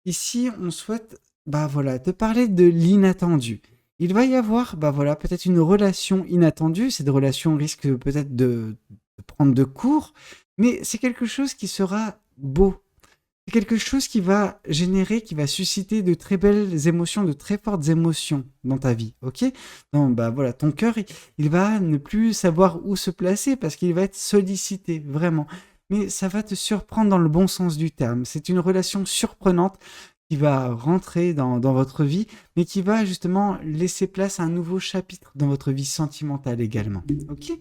Ici, on souhaite, voilà, te parler de l'inattendu. Il va y avoir, voilà, peut-être une relation inattendue. Cette relation risque peut-être de prendre de court, mais c'est quelque chose qui sera beau. C'est quelque chose qui va générer, qui va susciter de très belles émotions, de très fortes émotions dans ta vie, ok? Non, voilà, ton cœur, il va ne plus savoir où se placer parce qu'il va être sollicité, vraiment. Mais ça va te surprendre dans le bon sens du terme. C'est une relation surprenante qui va rentrer dans votre vie, mais qui va justement laisser place à un nouveau chapitre dans votre vie sentimentale également, ok?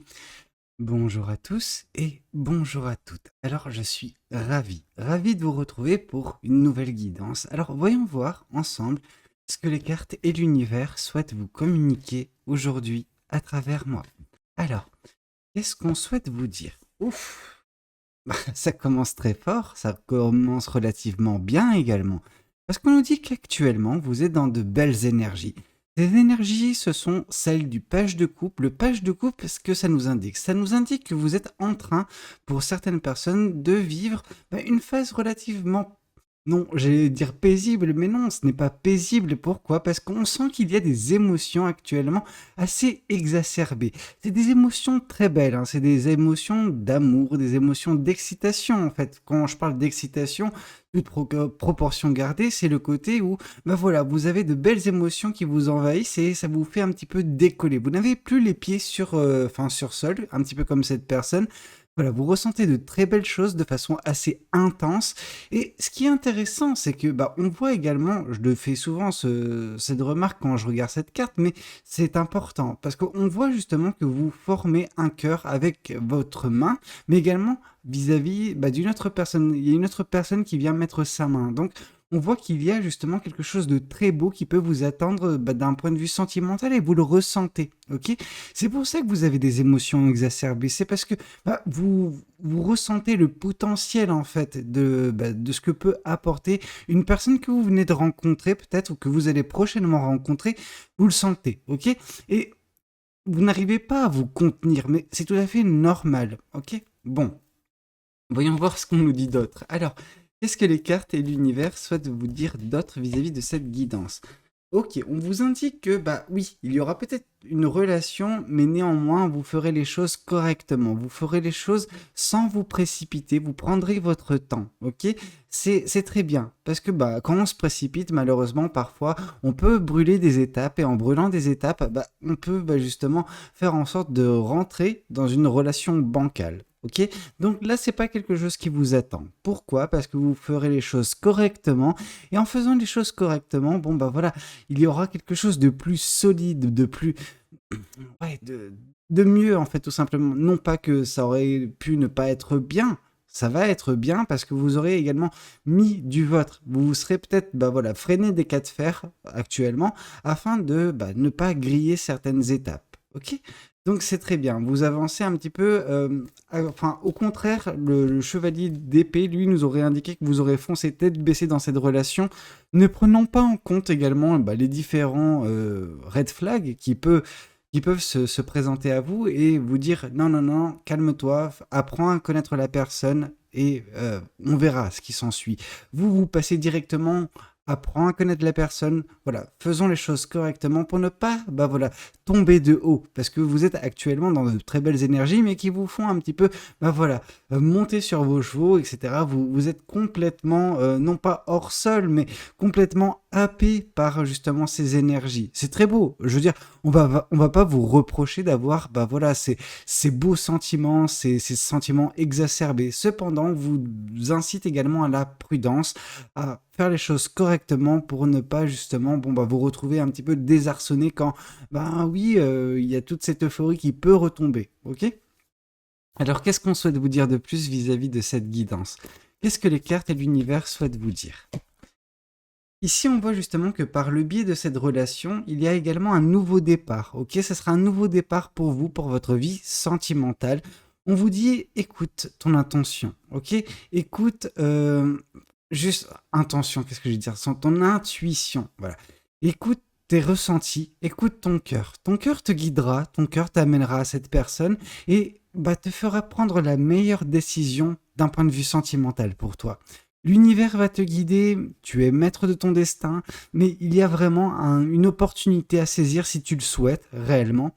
Bonjour à tous et bonjour à toutes. Alors je suis ravi de vous retrouver pour une nouvelle guidance. Alors voyons voir ensemble ce que les cartes et l'univers souhaitent vous communiquer aujourd'hui à travers moi. Alors, qu'est-ce qu'on souhaite vous dire? Ouf, ça commence très fort, ça commence relativement bien également. Parce qu'on nous dit qu'actuellement, vous êtes dans de belles énergies. Ces énergies, ce sont celles du page de coupe. Le page de coupe, ce que ça nous indique? Ça nous indique que vous êtes en train, pour certaines personnes, de vivre une phase relativement, non, j'allais dire paisible, mais non, ce n'est pas paisible. Pourquoi? Parce qu'on sent qu'il y a des émotions actuellement assez exacerbées. C'est des émotions très belles, hein. C'est des émotions d'amour, des émotions d'excitation en fait. Quand je parle d'excitation, toute proportion gardée, c'est le côté où, voilà, vous avez de belles émotions qui vous envahissent et ça vous fait un petit peu décoller. Vous n'avez plus les pieds sur sol, un petit peu comme cette personne. Voilà, vous ressentez de très belles choses de façon assez intense. Et ce qui est intéressant, c'est que on voit également, je le fais souvent cette remarque quand je regarde cette carte, mais c'est important parce qu'on voit justement que vous formez un cœur avec votre main, mais également vis-à-vis d'une autre personne. Il y a une autre personne qui vient mettre sa main. Donc, on voit qu'il y a justement quelque chose de très beau qui peut vous attendre d'un point de vue sentimental et vous le ressentez, ok? C'est pour ça que vous avez des émotions exacerbées. C'est parce que vous ressentez le potentiel en fait de ce que peut apporter une personne que vous venez de rencontrer peut-être ou que vous allez prochainement rencontrer. Vous le sentez, ok? Et vous n'arrivez pas à vous contenir, mais c'est tout à fait normal, ok? Bon, voyons voir ce qu'on nous dit d'autre. Alors, qu'est-ce que les cartes et l'univers souhaitent vous dire d'autre vis-à-vis de cette guidance? Ok, on vous indique que, oui, il y aura peut-être une relation, mais néanmoins, vous ferez les choses correctement. Vous ferez les choses sans vous précipiter. Vous prendrez votre temps, ok? C'est très bien. Parce que, quand on se précipite, malheureusement, parfois, on peut brûler des étapes. Et en brûlant des étapes, on peut justement faire en sorte de rentrer dans une relation bancale. Ok, donc là, c'est pas quelque chose qui vous attend. Pourquoi? Parce que vous ferez les choses correctement. Et en faisant les choses correctement, voilà, il y aura quelque chose de plus solide, de plus, ouais, de mieux en fait, tout simplement. Non pas que ça aurait pu ne pas être bien, ça va être bien parce que vous aurez également mis du vôtre. Vous vous serez peut-être, voilà, freiné des cas de fer actuellement afin de ne pas griller certaines étapes. Ok? Donc c'est très bien. Vous avancez un petit peu. Enfin, au contraire, le chevalier d'épée, lui, nous aurait indiqué que vous aurez foncé tête baissée dans cette relation, ne prenant pas en compte également les différents red flags qui peuvent se présenter à vous et vous dire non, non, non, calme-toi, apprends à connaître la personne et on verra ce qui s'ensuit. Vous passez directement, apprends à connaître la personne, voilà, faisons les choses correctement pour ne pas, voilà, tomber de haut, parce que vous êtes actuellement dans de très belles énergies, mais qui vous font un petit peu, voilà, monter sur vos chevaux, etc. Vous êtes complètement, non pas hors sol, mais complètement happé par justement ces énergies. C'est très beau. Je veux dire, on va pas vous reprocher d'avoir, voilà, ces beaux sentiments, ces sentiments exacerbés. Cependant, vous incite également à la prudence, à faire les choses correctement pour ne pas justement, vous retrouver un petit peu désarçonné quand, oui, il y a toute cette euphorie qui peut retomber. Ok? Alors, qu'est-ce qu'on souhaite vous dire de plus vis-à-vis de cette guidance? Qu'est-ce que les cartes et l'univers souhaitent vous dire? Ici, on voit justement que par le biais de cette relation, il y a également un nouveau départ. Ok, ce sera un nouveau départ pour vous, pour votre vie sentimentale. On vous dit, écoute ton intention. Ok, écoute, juste intention. Qu'est-ce que je veux dire? Sans ton intuition. Voilà. Écoute tes ressentis. Écoute ton cœur. Ton cœur te guidera. Ton cœur t'amènera à cette personne et te fera prendre la meilleure décision d'un point de vue sentimental pour toi. L'univers va te guider, tu es maître de ton destin, mais il y a vraiment une opportunité à saisir si tu le souhaites réellement.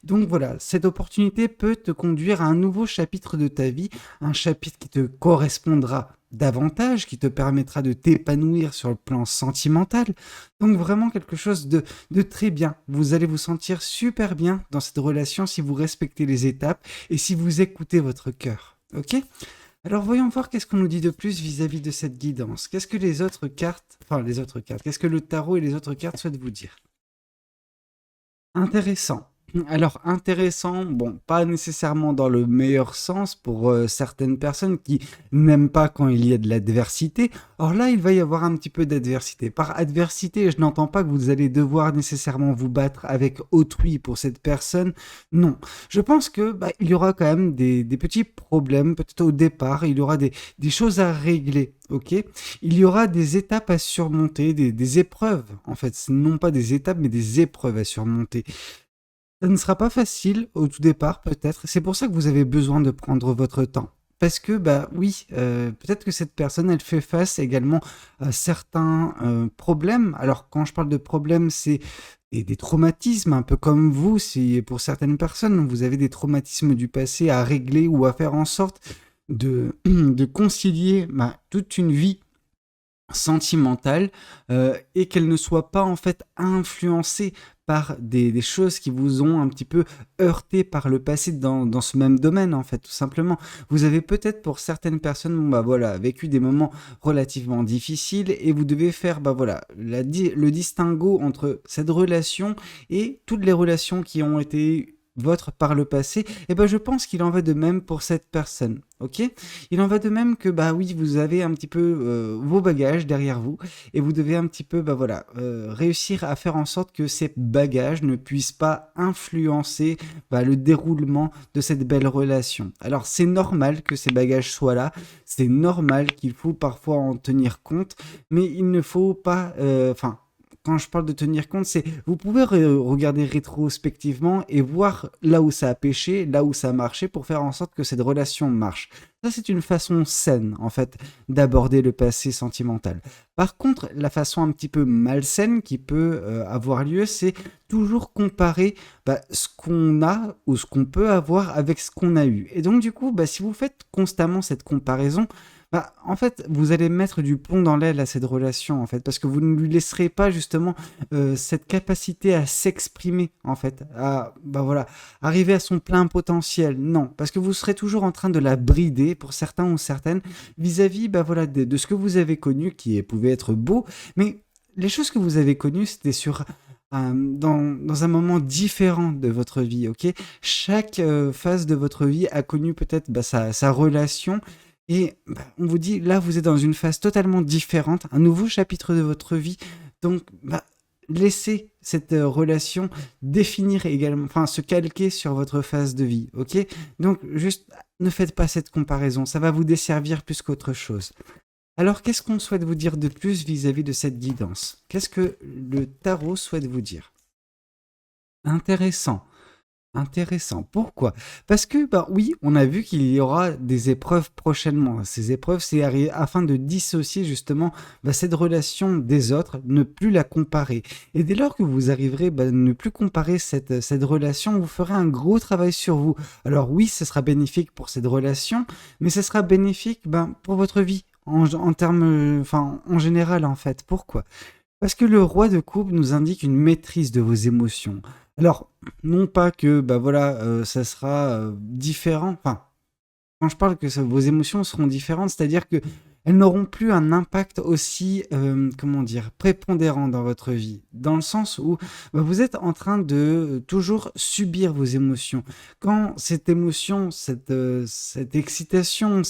Donc voilà, cette opportunité peut te conduire à un nouveau chapitre de ta vie, un chapitre qui te correspondra davantage, qui te permettra de t'épanouir sur le plan sentimental. Donc vraiment quelque chose de très bien. Vous allez vous sentir super bien dans cette relation si vous respectez les étapes et si vous écoutez votre cœur. Ok? Alors voyons voir qu'est-ce qu'on nous dit de plus vis-à-vis de cette guidance. Qu'est-ce que qu'est-ce que le tarot et les autres cartes souhaitent vous dire? Intéressant. Alors intéressant, bon, pas nécessairement dans le meilleur sens pour certaines personnes qui n'aiment pas quand il y a de l'adversité. Or là, il va y avoir un petit peu d'adversité. Par adversité, je n'entends pas que vous allez devoir nécessairement vous battre avec autrui pour cette personne. Non. Je pense que il y aura quand même des petits problèmes, peut-être au départ, il y aura des choses à régler. Ok, il y aura des étapes à surmonter, des épreuves, en fait, non pas des étapes, mais des épreuves à surmonter. Ça ne sera pas facile au tout départ, peut-être. C'est pour ça que vous avez besoin de prendre votre temps. Parce que, oui, peut-être que cette personne, elle fait face également à certains problèmes. Alors, quand je parle de problèmes, c'est des traumatismes, un peu comme vous. Si pour certaines personnes, vous avez des traumatismes du passé à régler ou à faire en sorte de concilier toute une vie sentimentale et qu'elle ne soit pas en fait influencée par des choses qui vous ont un petit peu heurté par le passé dans ce même domaine en fait tout simplement. Vous avez peut-être pour certaines personnes voilà, vécu des moments relativement difficiles et vous devez faire voilà, le distinguo entre cette relation et toutes les relations qui ont été vôtres par le passé, et je pense qu'il en va de même pour cette personne, ok? Il en va de même que, oui, vous avez un petit peu vos bagages derrière vous, et vous devez un petit peu, voilà, réussir à faire en sorte que ces bagages ne puissent pas influencer le déroulement de cette belle relation. Alors, c'est normal que ces bagages soient là, c'est normal qu'il faut parfois en tenir compte, mais il ne faut pas, quand je parle de tenir compte, c'est vous pouvez regarder rétrospectivement et voir là où ça a pêché, là où ça a marché pour faire en sorte que cette relation marche. Ça, c'est une façon saine, en fait, d'aborder le passé sentimental. Par contre, la façon un petit peu malsaine qui peut avoir lieu, c'est toujours comparer ce qu'on a ou ce qu'on peut avoir avec ce qu'on a eu. Et donc, du coup, si vous faites constamment cette comparaison, en fait, vous allez mettre du plomb dans l'aile à cette relation, en fait, parce que vous ne lui laisserez pas justement cette capacité à s'exprimer, en fait, à voilà, arriver à son plein potentiel. Non, parce que vous serez toujours en train de la brider pour certains ou certaines vis-à-vis, voilà, de ce que vous avez connu, qui pouvait être beau, mais les choses que vous avez connues, c'était sur dans un moment différent de votre vie, ok? Chaque phase de votre vie a connu peut-être sa relation. Et on vous dit, là, vous êtes dans une phase totalement différente, un nouveau chapitre de votre vie. Donc, laissez cette relation définir également, enfin, se calquer sur votre phase de vie, ok? Donc, juste, ne faites pas cette comparaison, ça va vous desservir plus qu'autre chose. Alors, qu'est-ce qu'on souhaite vous dire de plus vis-à-vis de cette guidance? Qu'est-ce que le tarot souhaite vous dire? Intéressant. Intéressant. Pourquoi? Parce que, oui, on a vu qu'il y aura des épreuves prochainement. Ces épreuves, c'est afin de dissocier justement cette relation des autres, ne plus la comparer. Et dès lors que vous arriverez à ne plus comparer cette relation, vous ferez un gros travail sur vous. Alors oui, ce sera bénéfique pour cette relation, mais ce sera bénéfique pour votre vie, en termes, en général en fait. Pourquoi? Parce que le roi de coupe nous indique une maîtrise de vos émotions. Alors, non pas que ça sera différent. Enfin, quand je parle que vos émotions seront différentes, c'est-à-dire que elles n'auront plus un impact aussi, comment dire, prépondérant dans votre vie. Dans le sens où vous êtes en train de toujours subir vos émotions. Quand cette émotion, cette excitation,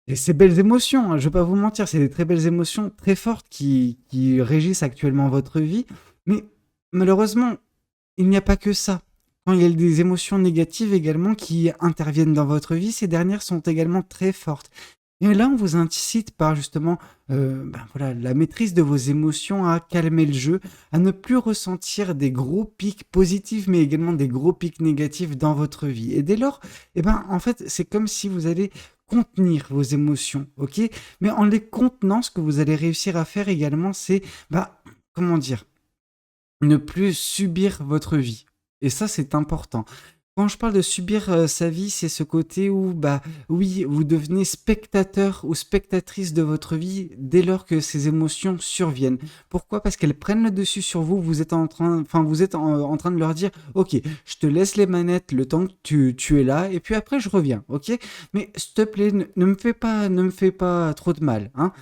et ces belles émotions, je ne vais pas vous mentir, c'est des très belles émotions, très fortes qui régissent actuellement votre vie. Mais malheureusement, il n'y a pas que ça. Quand il y a des émotions négatives également qui interviennent dans votre vie, ces dernières sont également très fortes. Et là, on vous incite par justement la maîtrise de vos émotions à calmer le jeu, à ne plus ressentir des gros pics positifs, mais également des gros pics négatifs dans votre vie. Et dès lors, en fait, c'est comme si vous allez contenir vos émotions, ok? Mais en les contenant, ce que vous allez réussir à faire également, c'est, comment dire, ne plus subir votre vie. Et ça, c'est important. Quand je parle de subir sa vie, c'est ce côté où, oui, vous devenez spectateur ou spectatrice de votre vie dès lors que ces émotions surviennent. Pourquoi? Parce qu'elles prennent le dessus sur vous. Vous êtes en train de leur dire, ok, je te laisse les manettes le temps que tu es là, et puis après je reviens, ok? Mais s'il te plaît, ne me fais pas trop de mal, hein.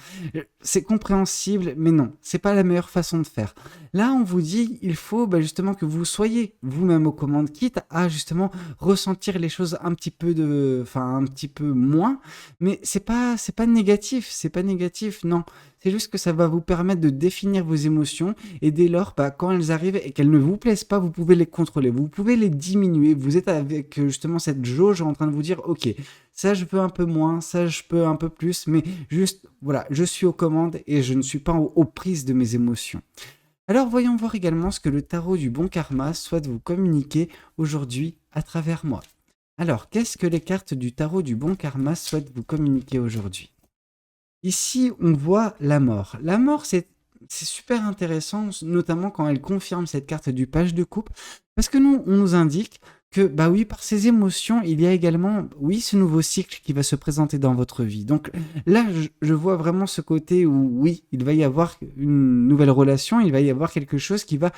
C'est compréhensible, mais non, c'est pas la meilleure façon de faire. Là, on vous dit, il faut justement que vous soyez vous-même aux commandes, quitte à justement ressentir les choses un petit peu moins, mais c'est pas négatif, non. C'est juste que ça va vous permettre de définir vos émotions et dès lors, quand elles arrivent et qu'elles ne vous plaisent pas, vous pouvez les contrôler, vous pouvez les diminuer. Vous êtes avec justement cette jauge en train de vous dire, ok, ça je peux un peu moins, ça je peux un peu plus, mais juste, voilà, je suis aux commandes et je ne suis pas aux prises de mes émotions. Alors voyons voir également ce que le tarot du bon karma souhaite vous communiquer aujourd'hui à travers moi. Alors, qu'est-ce que les cartes du tarot du bon karma souhaitent vous communiquer aujourd'hui? Ici, on voit la mort. La mort, c'est super intéressant, notamment quand elle confirme cette carte du page de coupe, parce que on nous indique que, oui, par ces émotions, il y a également, oui, ce nouveau cycle qui va se présenter dans votre vie. Donc là, je vois vraiment ce côté où, oui, il va y avoir une nouvelle relation, il va y avoir quelque chose qui va,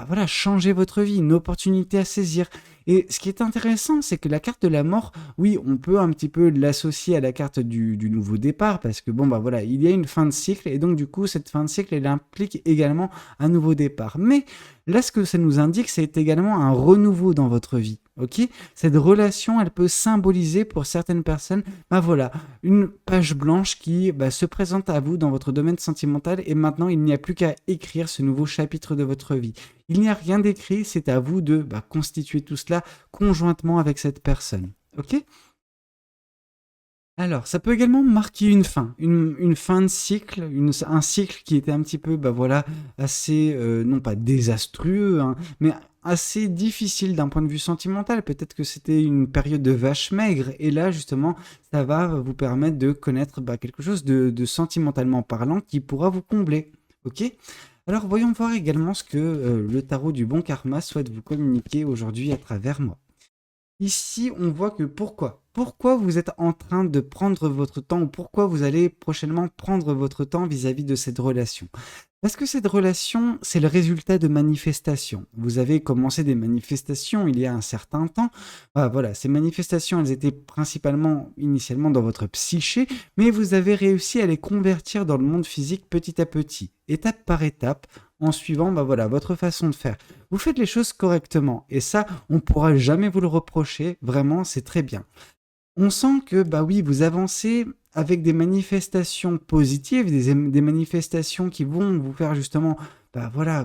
voilà, changer votre vie, une opportunité à saisir. Et ce qui est intéressant, c'est que la carte de la mort, oui, on peut un petit peu l'associer à la carte du nouveau départ, parce que voilà, il y a une fin de cycle, et donc du coup, cette fin de cycle, elle implique également un nouveau départ. Mais là, ce que ça nous indique, c'est également un renouveau dans votre vie, ok? Cette relation, elle peut symboliser pour certaines personnes, voilà, une page blanche qui se présente à vous dans votre domaine sentimental, et maintenant, il n'y a plus qu'à écrire ce nouveau chapitre de votre vie. Il n'y a rien d'écrit, c'est à vous de constituer tout cela conjointement avec cette personne. Ok? Alors, ça peut également marquer une fin de cycle, un cycle qui était un petit peu, assez, non pas désastreux, hein, mais assez difficile d'un point de vue sentimental. Peut-être que c'était une période de vache maigre, et là, justement, ça va vous permettre de connaître quelque chose de sentimentalement parlant qui pourra vous combler. Ok? Alors, voyons voir également ce que le tarot du bon karma souhaite vous communiquer aujourd'hui à travers moi. Ici, on voit que pourquoi vous êtes en train de prendre votre temps, ou pourquoi vous allez prochainement prendre votre temps vis-à-vis de cette relation. Parce que cette relation, c'est le résultat de manifestations. Vous avez commencé des manifestations il y a un certain temps. Voilà, ces manifestations, elles étaient initialement dans votre psyché, mais vous avez réussi à les convertir dans le monde physique petit à petit, étape par étape, en suivant votre façon de faire. Vous faites les choses correctement, et ça, on ne pourra jamais vous le reprocher, vraiment, c'est très bien. On sent que, oui, vous avancez avec des manifestations positives, des manifestations qui vont vous faire justement,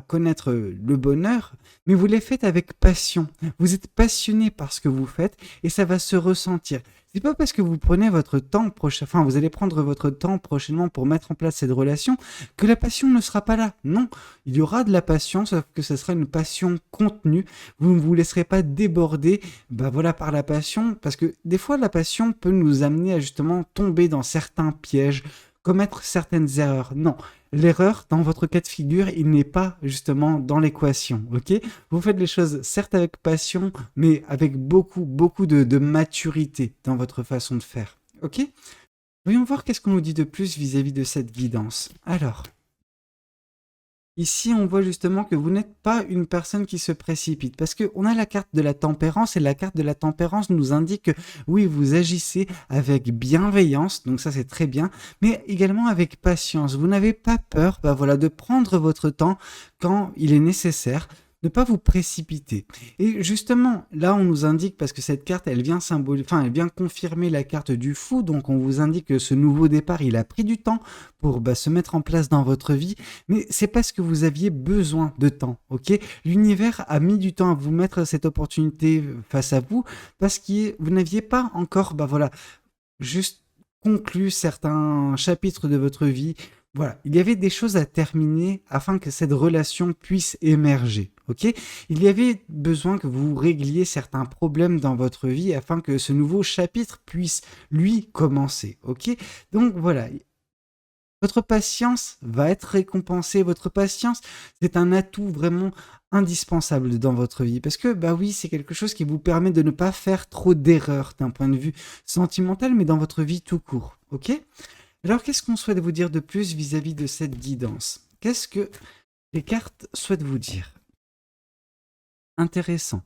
connaître le bonheur, mais vous les faites avec passion. Vous êtes passionné par ce que vous faites, et ça va se ressentir. C'est pas parce que vous prenez votre temps vous allez prendre votre temps prochainement pour mettre en place cette relation que la passion ne sera pas là. Non, il y aura de la passion, sauf que ce sera une passion contenue. Vous ne vous laisserez pas déborder, par la passion, parce que des fois la passion peut nous amener à justement tomber dans certains pièges, commettre certaines erreurs. Non, l'erreur, dans votre cas de figure, il n'est pas justement dans l'équation, ok? Vous faites les choses certes avec passion, mais avec beaucoup de maturité dans votre façon de faire, ok? Voyons voir qu'est-ce qu'on nous dit de plus vis-à-vis de cette guidance. Alors, ici, on voit justement que vous n'êtes pas une personne qui se précipite, parce qu'on a la carte de la tempérance, et la carte de la tempérance nous indique que, oui, vous agissez avec bienveillance, donc ça c'est très bien, mais également avec patience. Vous n'avez pas peur de prendre votre temps quand il est nécessaire, ne pas vous précipiter. Et justement, là, on nous indique, parce que cette carte, elle vient elle vient confirmer la carte du fou, donc on vous indique que ce nouveau départ, il a pris du temps pour se mettre en place dans votre vie, mais c'est parce que vous aviez besoin de temps, ok? L'univers a mis du temps à vous mettre cette opportunité face à vous, parce que vous n'aviez pas encore, juste conclu certains chapitres de votre vie. voilà, il y avait des choses à terminer afin que cette relation puisse émerger, ok? Il y avait besoin que vous régliez certains problèmes dans votre vie afin que ce nouveau chapitre puisse, lui, commencer, ok? Donc voilà, votre patience va être récompensée. Votre patience, c'est un atout vraiment indispensable dans votre vie. Parce que, bah oui, c'est quelque chose qui vous permet de ne pas faire trop d'erreurs d'un point de vue sentimental, mais dans votre vie tout court. Ok? Alors, qu'est-ce qu'on souhaite vous dire de plus vis-à-vis de cette guidance? Qu'est-ce que les cartes souhaitent vous dire? Intéressant.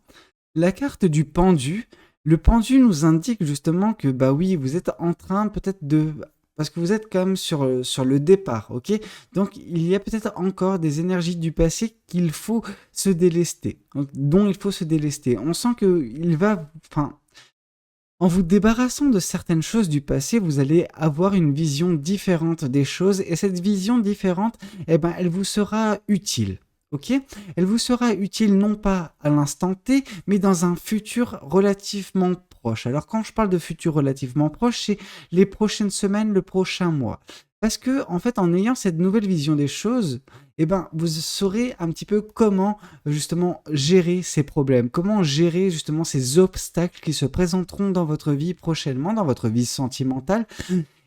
La carte du pendu, le pendu nous indique justement que bah oui, vous êtes en train peut-être de... Parce que vous êtes quand même sur le départ, ok? Donc il y a peut-être encore des énergies du passé qu'il faut se délester, dont il faut se délester. On sent qu'il va... Enfin, en vous débarrassant de certaines choses du passé, vous allez avoir une vision différente des choses et cette vision différente, eh ben, elle vous sera utile. Ok? Elle vous sera utile non pas à l'instant T, mais dans un futur relativement proche. Alors quand je parle de futur relativement proche, c'est les prochaines semaines, le prochain mois. Parce que, en fait, en ayant cette nouvelle vision des choses, eh ben, vous saurez un petit peu comment justement gérer ces problèmes, comment gérer justement ces obstacles qui se présenteront dans votre vie prochainement, dans votre vie sentimentale.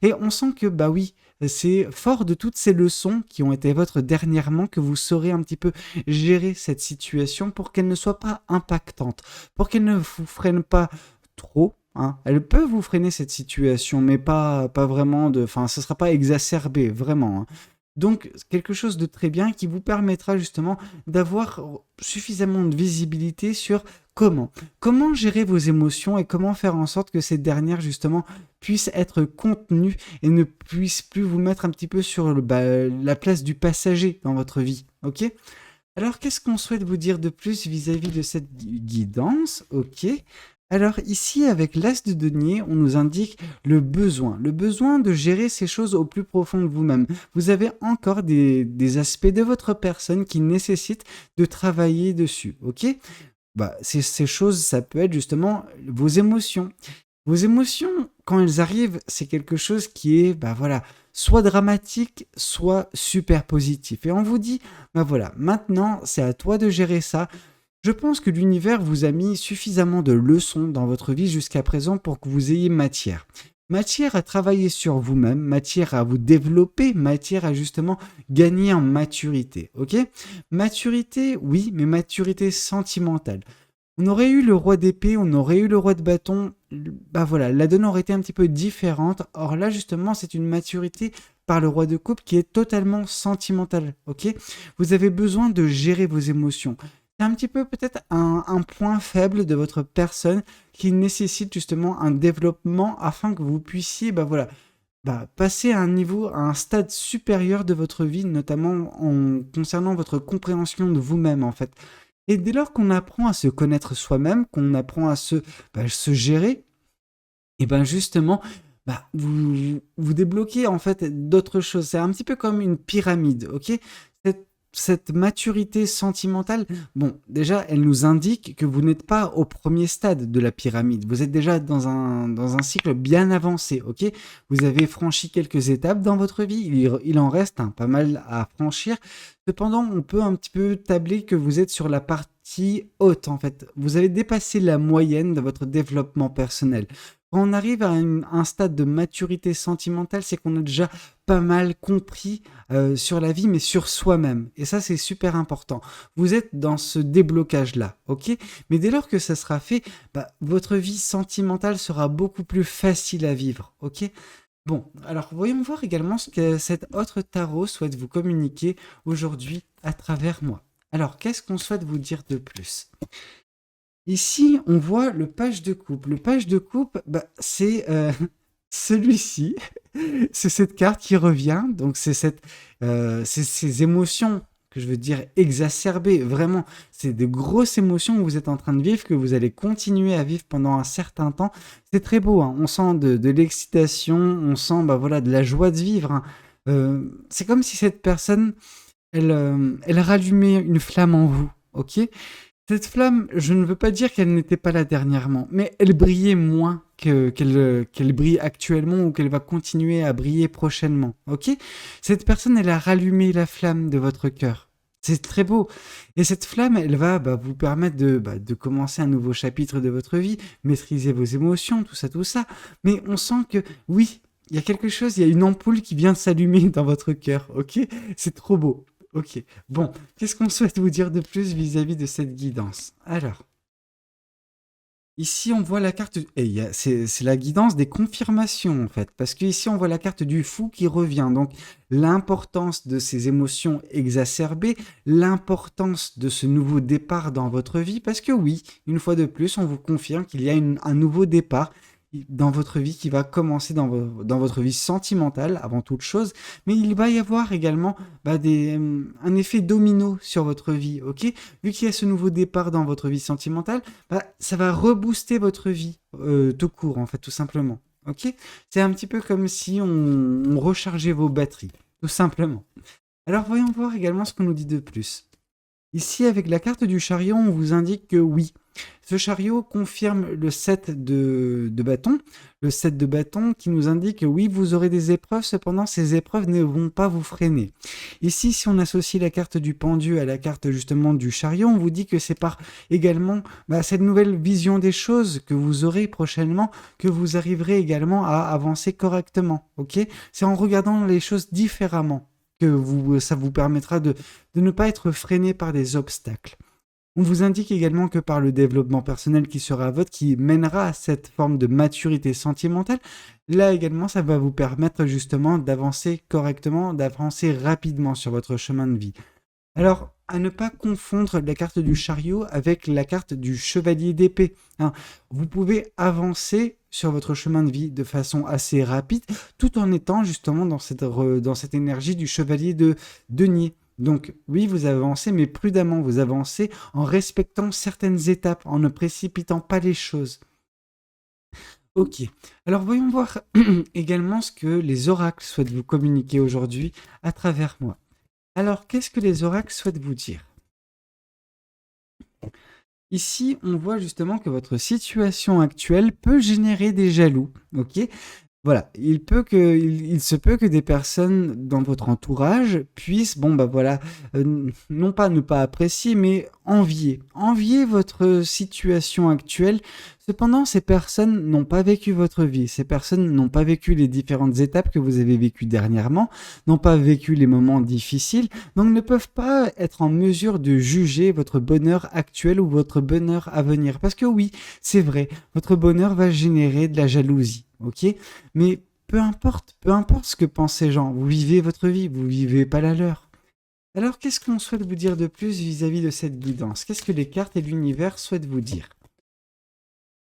Et on sent que, bah oui, c'est fort de toutes ces leçons qui ont été vôtres dernièrement que vous saurez un petit peu gérer cette situation pour qu'elle ne soit pas impactante, pour qu'elle ne vous freine pas trop. Hein. Elle peut vous freiner cette situation, mais pas vraiment de... Enfin, ce ne sera pas exacerbé, vraiment. Hein. Donc, quelque chose de très bien qui vous permettra justement d'avoir suffisamment de visibilité sur comment gérer vos émotions et comment faire en sorte que ces dernières justement puissent être contenues et ne puissent plus vous mettre un petit peu sur la place du passager dans votre vie. Ok? Alors, qu'est-ce qu'on souhaite vous dire de plus vis-à-vis de cette guidance? Ok. Alors ici, avec l'as de denier, on nous indique le besoin de gérer ces choses au plus profond de vous-même. Vous avez encore des aspects de votre personne qui nécessitent de travailler dessus, ok? Bah, ces choses, ça peut être justement vos émotions. Vos émotions, quand elles arrivent, c'est quelque chose qui est, bah voilà, soit dramatique, soit super positif. Et on vous dit, bah voilà, maintenant, c'est à toi de gérer ça. Je pense que l'univers vous a mis suffisamment de leçons dans votre vie jusqu'à présent pour que vous ayez matière. Matière à travailler sur vous-même, matière à vous développer, matière à justement gagner en maturité, ok? Maturité, oui, mais maturité sentimentale. On aurait eu le roi d'épée, on aurait eu le roi de bâton, bah voilà, la donne aurait été un petit peu différente. Or là, justement, c'est une maturité par le roi de coupe qui est totalement sentimentale, ok? Vous avez besoin de gérer vos émotions. C'est un petit peu peut-être un point faible de votre personne qui nécessite justement un développement afin que vous puissiez, bah voilà, passer à un niveau, à un stade supérieur de votre vie, notamment en concernant votre compréhension de vous-même en fait. Et dès lors qu'on apprend à se connaître soi-même, qu'on apprend à se gérer, et ben justement, vous débloquez en fait d'autres choses. C'est un petit peu comme une pyramide, ok? Cette maturité sentimentale, bon, déjà, elle nous indique que vous n'êtes pas au premier stade de la pyramide. Vous êtes déjà dans un cycle bien avancé, ok? Vous avez franchi quelques étapes dans votre vie. Il en reste pas mal à franchir. Cependant, on peut un petit peu tabler que vous êtes sur la partie haute, en fait. Vous avez dépassé la moyenne de votre développement personnel. Quand on arrive à un stade de maturité sentimentale, c'est qu'on a déjà pas mal compris sur la vie, mais sur soi-même. Et ça, c'est super important. Vous êtes dans ce déblocage-là, ok? Mais dès lors que ça sera fait, votre vie sentimentale sera beaucoup plus facile à vivre, ok? Bon, alors voyons voir également ce que cet autre tarot souhaite vous communiquer aujourd'hui à travers moi. Alors, qu'est-ce qu'on souhaite vous dire de plus? Ici, on voit le page de coupe. Le page de coupe, c'est celui-ci. C'est cette carte qui revient. Donc, c'est ces émotions que je veux dire exacerbées. Vraiment, c'est de grosses émotions que vous êtes en train de vivre, que vous allez continuer à vivre pendant un certain temps. C'est très beau. Hein. On sent de l'excitation, on sent voilà, de la joie de vivre. Hein. C'est comme si cette personne, elle rallumait une flamme en vous. Ok? Cette flamme, je ne veux pas dire qu'elle n'était pas là dernièrement, mais elle brillait moins qu'elle brille actuellement ou qu'elle va continuer à briller prochainement, ok? Cette personne, elle a rallumé la flamme de votre cœur. C'est très beau. Et cette flamme, elle va vous permettre de commencer un nouveau chapitre de votre vie, maîtriser vos émotions, tout ça, tout ça. Mais on sent que, oui, il y a quelque chose, il y a une ampoule qui vient de s'allumer dans votre cœur, ok? C'est trop beau. Ok, bon, qu'est-ce qu'on souhaite vous dire de plus vis-à-vis de cette guidance? Alors, ici on voit la carte, et c'est la guidance des confirmations en fait, parce qu'ici on voit la carte du fou qui revient, donc l'importance de ces émotions exacerbées, l'importance de ce nouveau départ dans votre vie, parce que oui, une fois de plus, on vous confirme qu'il y a un nouveau départ dans votre vie qui va commencer dans votre vie sentimentale avant toute chose, mais il va y avoir également un effet domino sur votre vie, ok? Vu qu'il y a ce nouveau départ dans votre vie sentimentale, ça va rebooster votre vie tout court, en fait, tout simplement, ok? C'est un petit peu comme si on rechargeait vos batteries, tout simplement. Alors voyons voir également ce qu'on nous dit de plus. Ici, avec la carte du chariot, on vous indique que oui, ce chariot confirme le 7 de bâton, le 7 de bâton qui nous indique que oui, vous aurez des épreuves, cependant ces épreuves ne vont pas vous freiner. Ici, si on associe la carte du pendu à la carte justement du chariot, on vous dit que c'est par également cette nouvelle vision des choses que vous aurez prochainement, que vous arriverez également à avancer correctement, ok? C'est en regardant les choses différemment que ça vous permettra de ne pas être freiné par des obstacles. On vous indique également que par le développement personnel qui sera votre, qui mènera à cette forme de maturité sentimentale, là également, ça va vous permettre justement d'avancer correctement, d'avancer rapidement sur votre chemin de vie. Alors, à ne pas confondre la carte du chariot avec la carte du chevalier d'épée, hein. Vous pouvez avancer sur votre chemin de vie de façon assez rapide, tout en étant justement dans cette énergie du chevalier de denier. Donc oui, vous avancez, mais prudemment, vous avancez en respectant certaines étapes, en ne précipitant pas les choses. Ok, alors voyons voir également ce que les oracles souhaitent vous communiquer aujourd'hui à travers moi. Alors, qu'est-ce que les oracles souhaitent vous dire? Ici, on voit justement que votre situation actuelle peut générer des jaloux, ok? Voilà, il se peut que des personnes dans votre entourage puissent, non pas ne pas apprécier, mais envier votre situation actuelle. Cependant, ces personnes n'ont pas vécu votre vie, ces personnes n'ont pas vécu les différentes étapes que vous avez vécues dernièrement, n'ont pas vécu les moments difficiles, donc ne peuvent pas être en mesure de juger votre bonheur actuel ou votre bonheur à venir. Parce que oui, c'est vrai, votre bonheur va générer de la jalousie. Ok, mais peu importe ce que pensent ces gens, vous vivez votre vie, vous vivez pas la leur. Alors qu'est-ce qu'on souhaite vous dire de plus vis-à-vis de cette guidance? Qu'est-ce que les cartes et l'univers souhaitent vous dire?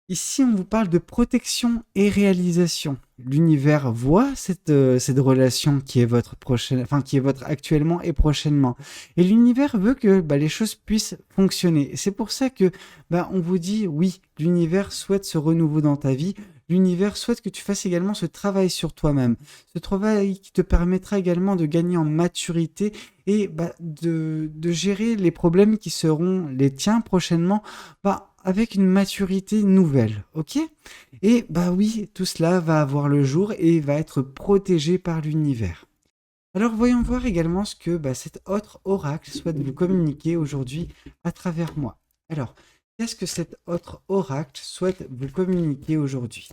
Ici, on vous parle de protection et réalisation. L'univers voit cette relation qui est votre prochaine, enfin qui est votre actuellement et prochainement. Et l'univers veut que les choses puissent fonctionner. Et c'est pour ça que on vous dit oui, l'univers souhaite ce renouveau dans ta vie. L'univers souhaite que tu fasses également ce travail sur toi-même. Ce travail qui te permettra également de gagner en maturité et de gérer les problèmes qui seront les tiens prochainement. Avec une maturité nouvelle, ok? Et oui, tout cela va avoir le jour et va être protégé par l'univers. Alors voyons voir également ce que cet autre oracle souhaite vous communiquer aujourd'hui à travers moi. Alors, qu'est-ce que cet autre oracle souhaite vous communiquer aujourd'hui?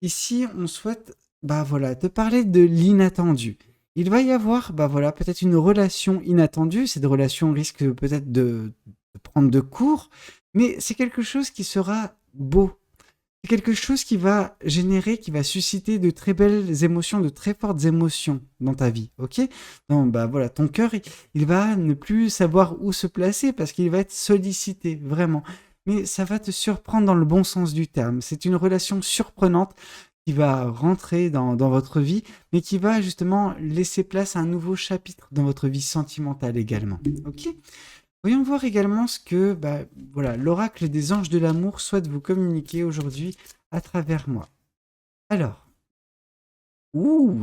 Ici, on souhaite te parler de l'inattendu. Il va y avoir peut-être une relation inattendue. Cette relation risque peut-être de prendre de court, mais c'est quelque chose qui sera beau. C'est quelque chose qui va générer, qui va susciter de très belles émotions, de très fortes émotions dans ta vie, ok? Non, ton cœur, il va ne plus savoir où se placer parce qu'il va être sollicité, vraiment. Mais ça va te surprendre dans le bon sens du terme. C'est une relation surprenante qui va rentrer dans votre vie, mais qui va justement laisser place à un nouveau chapitre dans votre vie sentimentale également, ok? Voyons voir également ce que l'oracle des anges de l'amour souhaite vous communiquer aujourd'hui à travers moi. Alors,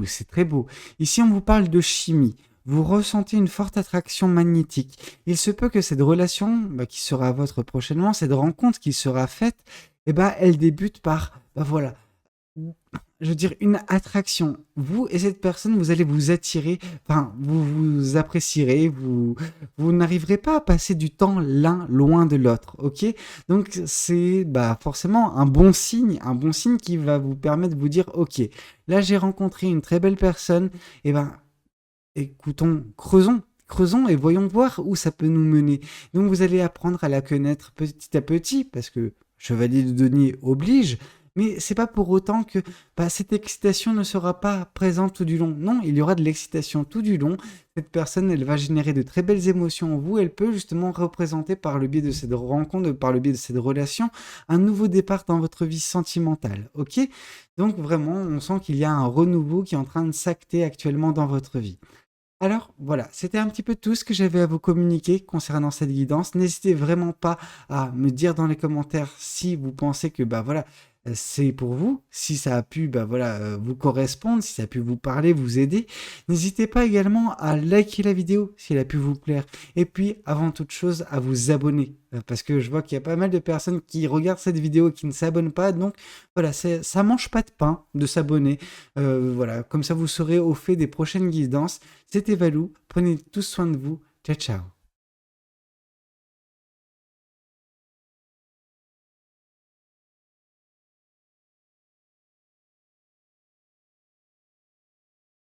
c'est très beau. Ici, on vous parle de chimie. vous ressentez une forte attraction magnétique. Il se peut que cette relation qui sera votre prochainement, cette rencontre qui sera faite, elle débute par, voilà, je veux dire, une attraction. Vous et cette personne, vous allez vous attirer, enfin, vous vous apprécierez, vous n'arriverez pas à passer du temps l'un loin de l'autre, ok? Donc c'est forcément un bon signe qui va vous permettre de vous dire, ok, là j'ai rencontré une très belle personne, et écoutons, creusons et voyons voir où ça peut nous mener. Donc vous allez apprendre à la connaître petit à petit, parce que Chevalier de Denier oblige, mais c'est pas pour autant que cette excitation ne sera pas présente tout du long. Non, il y aura de l'excitation tout du long. Cette personne, elle va générer de très belles émotions en vous. Elle peut justement représenter par le biais de cette rencontre, par le biais de cette relation, un nouveau départ dans votre vie sentimentale. Ok? Donc vraiment, on sent qu'il y a un renouveau qui est en train de s'acter actuellement dans votre vie. Alors voilà, c'était un petit peu tout ce que j'avais à vous communiquer concernant cette guidance. N'hésitez vraiment pas à me dire dans les commentaires si vous pensez que c'est pour vous, si ça a pu vous correspondre, si ça a pu vous parler, vous aider. N'hésitez pas également à liker la vidéo si elle a pu vous plaire. Et puis avant toute chose, à vous abonner. Parce que je vois qu'il y a pas mal de personnes qui regardent cette vidéo et qui ne s'abonnent pas. Donc voilà, ça mange pas de pain de s'abonner. Voilà, comme ça vous serez au fait des prochaines guidances. C'était Valou, prenez tous soin de vous. Ciao ciao.